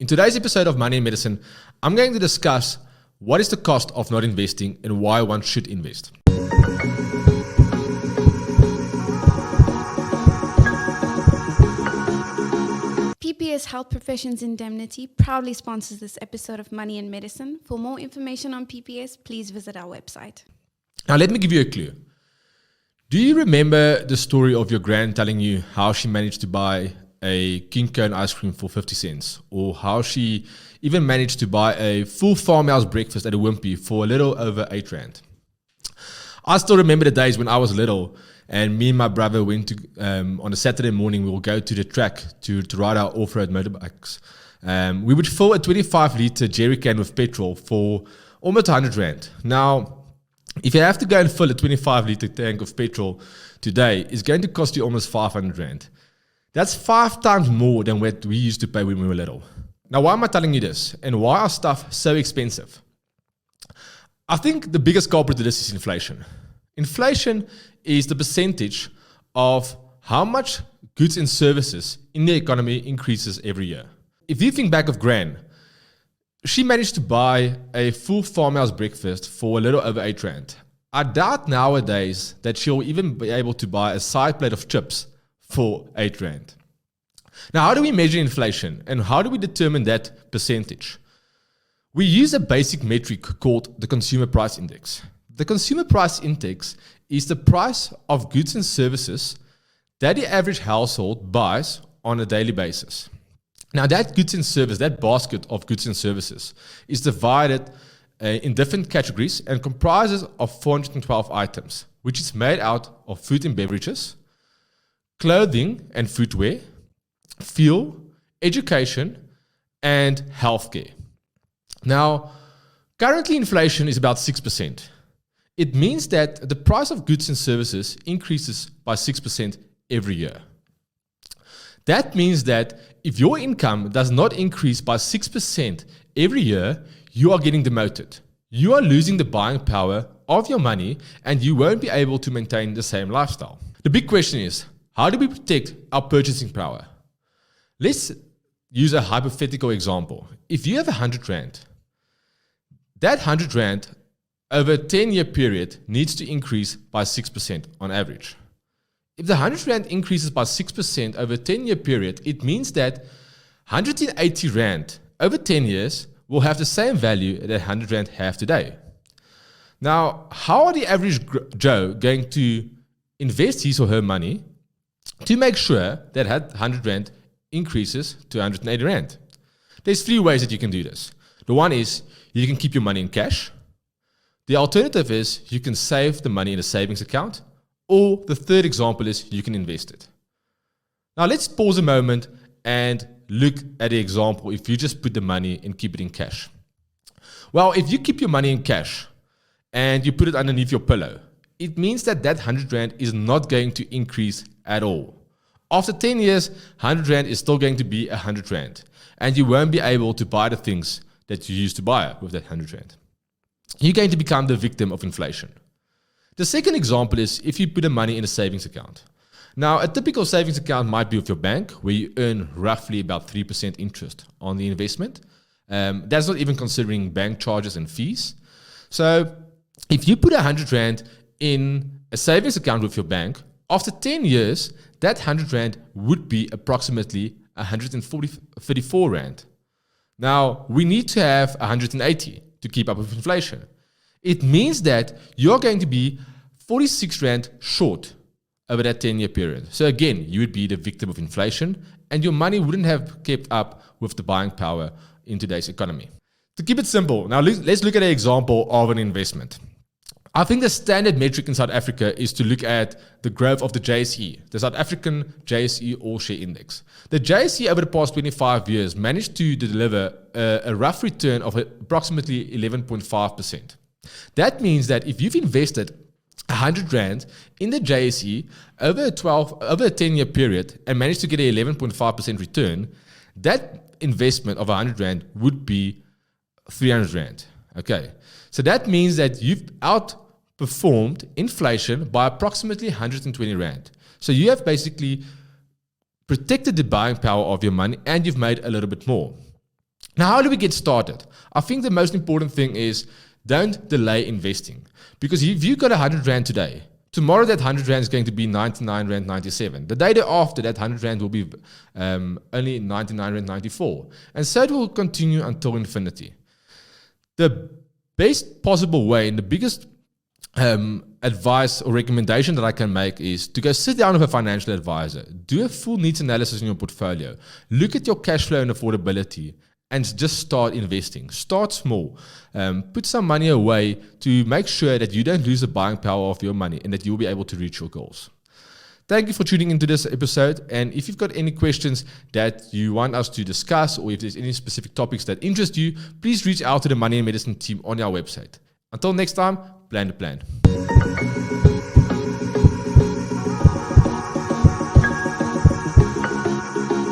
In today's episode of Money and Medicine, I'm going to discuss what is the cost of not investing and why one should invest. PPS Health Professions Indemnity proudly sponsors this episode of Money and Medicine. For more information on PPS, please visit our website. Now, let me give you a clue. Do you remember the story of your grand telling you how she managed to buy a king cone ice cream for 50 cents? Or how she even managed to buy a full farmhouse breakfast at a Wimpy for a little over 8 Rand? I still remember the days when I was little and me and my brother went to, on a Saturday morning, we will go to the track to ride our off-road motorbikes. We would fill a 25-litre jerry can with petrol for almost 100 Rand. Now, if you have to go and fill a 25-litre tank of petrol today, it's going to cost you almost 500 Rand. That's 5 times more than what we used to pay when we were little. Now, why am I telling you this? And why are stuff so expensive? I think the biggest culprit to this is inflation. Inflation is the percentage of how much goods and services in the economy increases every year. If you think back of Gran, she managed to buy a full farmhouse breakfast for a little over 8 Rand. I doubt nowadays that she'll even be able to buy a side plate of chips for 8 Rand. Now, how do we measure inflation and how do we determine that percentage? We use a basic metric called the Consumer Price Index. The Consumer Price Index is the price of goods and services that the average household buys on a daily basis. Now, that goods and service, that basket of goods and services is divided in different categories and comprises of 412 items, which is made out of food and beverages, clothing and footwear, fuel, education, and healthcare. Now, currently inflation is about 6%. It means that the price of goods and services increases by 6% every year. That means that if your income does not increase by 6% every year, you are getting demoted. You are losing the buying power of your money and you won't be able to maintain the same lifestyle. The big question is, how do we protect our purchasing power? Let's use a hypothetical example. If you have 100 Rand, that 100 Rand over a 10-year period needs to increase by 6% on average. If the 100 Rand increases by 6% over a 10-year period, it means that 180 Rand over 10 years will have the same value that 100 Rand have today. Now, how are the average Joe going to invest his or her money to make sure that 100 Rand increases to 180 Rand? There's 3 ways that you can do this. The one is you can keep your money in cash. The alternative is you can save the money in a savings account. Or the third example is you can invest it. Now let's pause a moment and look at the example if you just put the money and keep it in cash. Well, if you keep your money in cash and you put it underneath your pillow, it means that 100 Rand is not going to increase at all. After 10 years, 100 Rand is still going to be 100 Rand. And you won't be able to buy the things that you used to buy with that 100 Rand. You're going to become the victim of inflation. The second example is if you put the money in a savings account. Now, a typical savings account might be with your bank where you earn roughly about 3% interest on the investment. That's not even considering bank charges and fees. So if you put 100 Rand in a savings account with your bank, after 10 years, that 100 Rand would be approximately 134 Rand. Now, we need to have 180 to keep up with inflation. It means that you're going to be 46 Rand short over that 10-year period. So again, you would be the victim of inflation and your money wouldn't have kept up with the buying power in today's economy. To keep it simple, now let's look at an example of an investment. I think the standard metric in South Africa is to look at the growth of the JSE, the South African JSE All Share Index. The JSE over the past 25 years managed to deliver a rough return of approximately 11.5%. That means that if you've invested 100 Rand in the JSE over a 10-year period and managed to get an 11.5% return, that investment of 100 Rand would be 300 Rand. Okay, so that means that you've outperformed inflation by approximately 120 Rand. So you have basically protected the buying power of your money and you've made a little bit more. Now, how do we get started? I think the most important thing is don't delay investing. Because if you've got 100 Rand today, tomorrow that 100 Rand is going to be 99 Rand 97. The day after, that 100 Rand will be only 99 Rand 94. And so it will continue until infinity. The best possible way and the biggest advice or recommendation that I can make is to go sit down with a financial advisor, do a full needs analysis in your portfolio, look at your cash flow and affordability, and just start investing. Start small. Put some money away to make sure that you don't lose the buying power of your money and that you'll be able to reach your goals. Thank you for tuning into this episode. And if you've got any questions that you want us to discuss, or if there's any specific topics that interest you, please reach out to the Money and Medicine team on our website. Until next time, plan to plan.